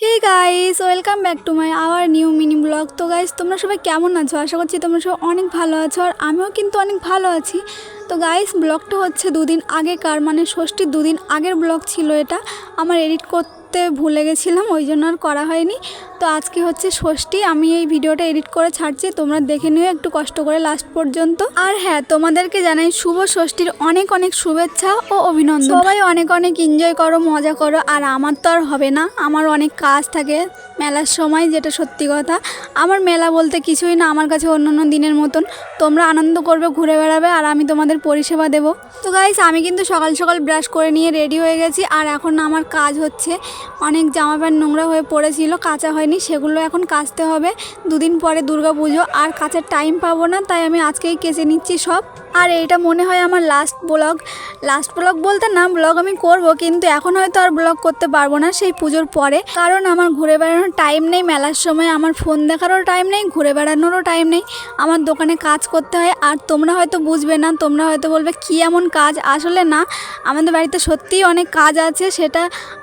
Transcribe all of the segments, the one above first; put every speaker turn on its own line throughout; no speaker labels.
Hey guys, welcome back to my our new mini vlog. তো guys, তোমরা সবাই কেমন আছো? আশা করছি তোমরা সবাই অনেক ভালো আছো, আর আমিও কিন্তু অনেক ভালো আছি। তো গাইস, ব্লগটা হচ্ছে দুদিন আগেকার, মানে ষষ্ঠীর দুদিন আগের ব্লগ ছিল এটা। আমার এডিট করতে ভুলে গেছিলাম, ওই জন্য আর করা হয়নি। তো আজকে হচ্ছে ষষ্ঠী, আমি এই ভিডিওটা এডিট করে ছাড়ছি, তোমরা দেখে নিও একটু কষ্ট করে লাস্ট পর্যন্ত। আর হ্যাঁ, তোমাদেরকে জানাই শুভ ষষ্ঠীর অনেক অনেক শুভেচ্ছা ও অভিনন্দন। সবাই অনেক অনেক এনজয় করো, মজা করো। আর আমার তো আর হবে না, আমার অনেক কাজ থাকে মেলার সময়, যেটা সত্যি কথা। আমার মেলা বলতে কিছুই না আমার কাছে, অন্য অন্য দিনের মতন। তোমরা আনন্দ করবে, ঘুরে বেড়াবে, আর আমি তোমাদের পরিষেবা দেবো। তো গাইস, আমি কিন্তু সকাল সকাল ব্রাশ করে নিয়ে রেডি হয়ে গেছি। আর এখন আমার কাজ হচ্ছে, অনেক জামা প্যান্ট নোংরা হয়ে পড়েছিল, কাচা হয়নি, সেগুলো এখন কাচতে হবে। দুদিন পরে দুর্গা পুজো, আর কাচার টাইম পাবো না, তাই আমি আজকেই কেচে নিচ্ছি সব। আর এইটা মনে হয় আমার লাস্ট ব্লগ বলতে না, ব্লগ আমি করব, কিন্তু এখন হয়তো আর ব্লগ করতে পারবো না, সেই পুজোর পরে। কারণ আমার ঘুরে বেড়ানোর টাইম নেই, মেলার সময় আমার ফোন দেখারও টাইম নেই, ঘুরে বেড়ানোরও টাইম নেই, আমার দোকানে কাজ করতে হয়। আর তোমরা হয়তো বুঝবে না, তোমরা হয়তো বলবে কী এমন কাজ। আসলে না, আমাদের বাড়িতে সত্যিই অনেক কাজ আছে, সেটা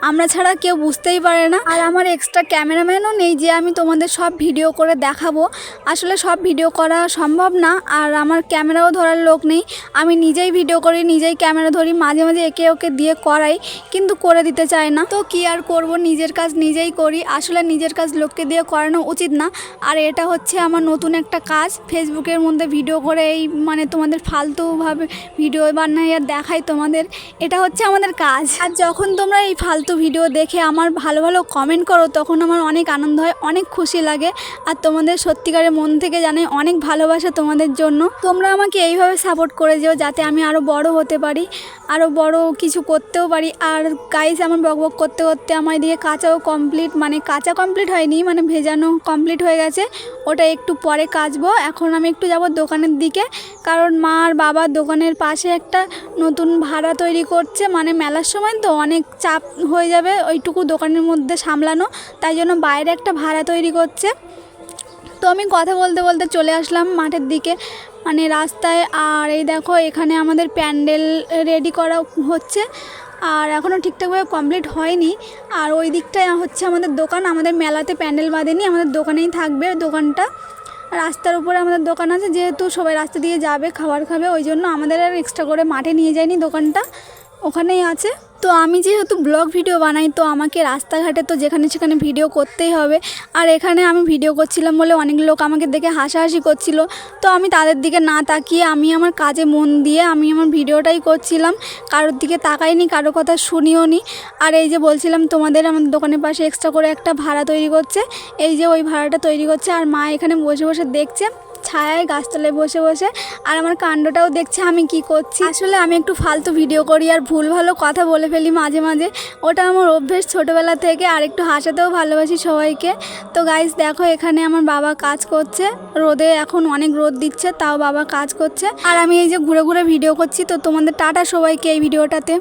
আমরা ছাড়া কেউ বুঝতেই পারে না। আর আমার এক্সট্রা ক্যামেরাম্যানও নেই যে আমি তোমাদের সব ভিডিও করে দেখাবো। আসলে সব ভিডিও করা সম্ভব না, আর আমার ক্যামেরাও ধরার লোক নেই। আমি নিজেই ভিডিও করি, নিজেই ক্যামেরা ধরি, মাঝে মাঝে একে ওকে দিয়ে করাই, কিন্তু করে দিতে চায় না। তো কি আর করব, নিজের কাজ নিজেই করি। আসলে নিজের কাজ লোককে দিয়ে করানো উচিত না। আর এটা হচ্ছে আমার নতুন একটা কাজ, ফেসবুকের মধ্যে ভিডিও করে এই মানে তোমাদের ফালতুভাবে ভিডিও বানাই আর দেখাই তোমাদের, এটা হচ্ছে আমাদের কাজ। আর যখন তোমরা এই ফালতু ভিডিও দেখে আমার ভালো ভালো কমেন্ট করো, তখন আমার অনেক আনন্দ হয়, অনেক খুশি লাগে। আর তোমাদের সত্যিকারের মন থেকে জানাই অনেক ভালোবাসা তোমাদের জন্য। তোমরা আমাকে এইভাবে সাপোর্ট করে যেও, যাতে আমি আরও বড় হতে পারি, আরও বড় কিছু করতেও পারি। আর গাইস, আমার বকবক করতে করতে আমার দিকে কাঁচাও কমপ্লিট, মানে কাঁচা কমপ্লিট হয়নি, মানে ভেজানো কমপ্লিট হয়ে গেছে। ওটা একটু পরে কাচবো। এখন আমি একটু যাব দোকানের দিকে, কারণ মা আর বাবা দোকানের পাশে একটা নতুন ভাড়া তৈরি করছে, মানে মেলার সময় তো অনেক চাপ হয়ে যাবে ওইটুকু দোকানের মধ্যে সামলানো, তাই জন্য বাইরে একটা ভাড়া তৈরি করছে। তো আমি কথা বলতে বলতে চলে আসলাম মাঠের দিকে, মানে রাস্তায়। আর এই দেখো, এখানে আমাদের প্যান্ডেল রেডি করা হচ্ছে, আর এখনও ঠিকঠাকভাবে কমপ্লিট হয়নি। আর ওই দিকটায় হচ্ছে আমাদের দোকান, আমাদের মেলাতে প্যান্ডেল বাঁধেনি, আমাদের দোকানেই থাকবে দোকানটা। রাস্তার উপরে আমাদের দোকান আছে, যেহেতু সবাই রাস্তা দিয়ে যাবে, খাবার খাবে, ওই জন্য আমাদের আর এক্সট্রা করে মাঠে নিয়ে যায়নি, দোকানটা ওখানেই আছে। তো আমি যেহেতু ব্লগ ভিডিও বানাই, তো আমাকে রাস্তাঘাটে তো যেখানে সেখানে ভিডিও করতেই হবে। আর এখানে আমি ভিডিও করছিলাম বলে অনেক লোক আমাকে দেখে হাসাহাসি করছিল, তো আমি তাদের দিকে না তাকিয়ে আমি আমার কাজে মন দিয়ে আমি আমার ভিডিওটাই করছিলাম, কারোর দিকে তাকাইনি, কারো কথা শুনিও নি। আর এই যে বলছিলাম তোমাদের, আমাদের দোকানের পাশে এক্সট্রা করে একটা ভাড়া তৈরি করছে, এই যে ওই ভাড়াটা তৈরি করছে। আর মা এখানে বসে বসে দেখছে, ছায়ায় গাছতলায় বসে বসে, আর আমার কাণ্ডটাও দেখছে আমি কি করছি। আসলে আমি একটু ফালতু ভিডিও করি আর ভুল ভালো কথা বলে ফেলি মাঝে মাঝে, ওটা আমার অভ্যেস ছোটোবেলা থেকে। আর একটু হাসাতেও ভালোবাসি সবাইকে। তো গাইস দেখো, এখানে আমার বাবা কাজ করছে রোদে, এখন অনেক রোদ দিচ্ছে, তাও বাবা কাজ করছে, আর আমি এই যে ঘুরে ঘুরে ভিডিও করছি। তো তোমাদের টাটা সবাইকে এই ভিডিওটাতে।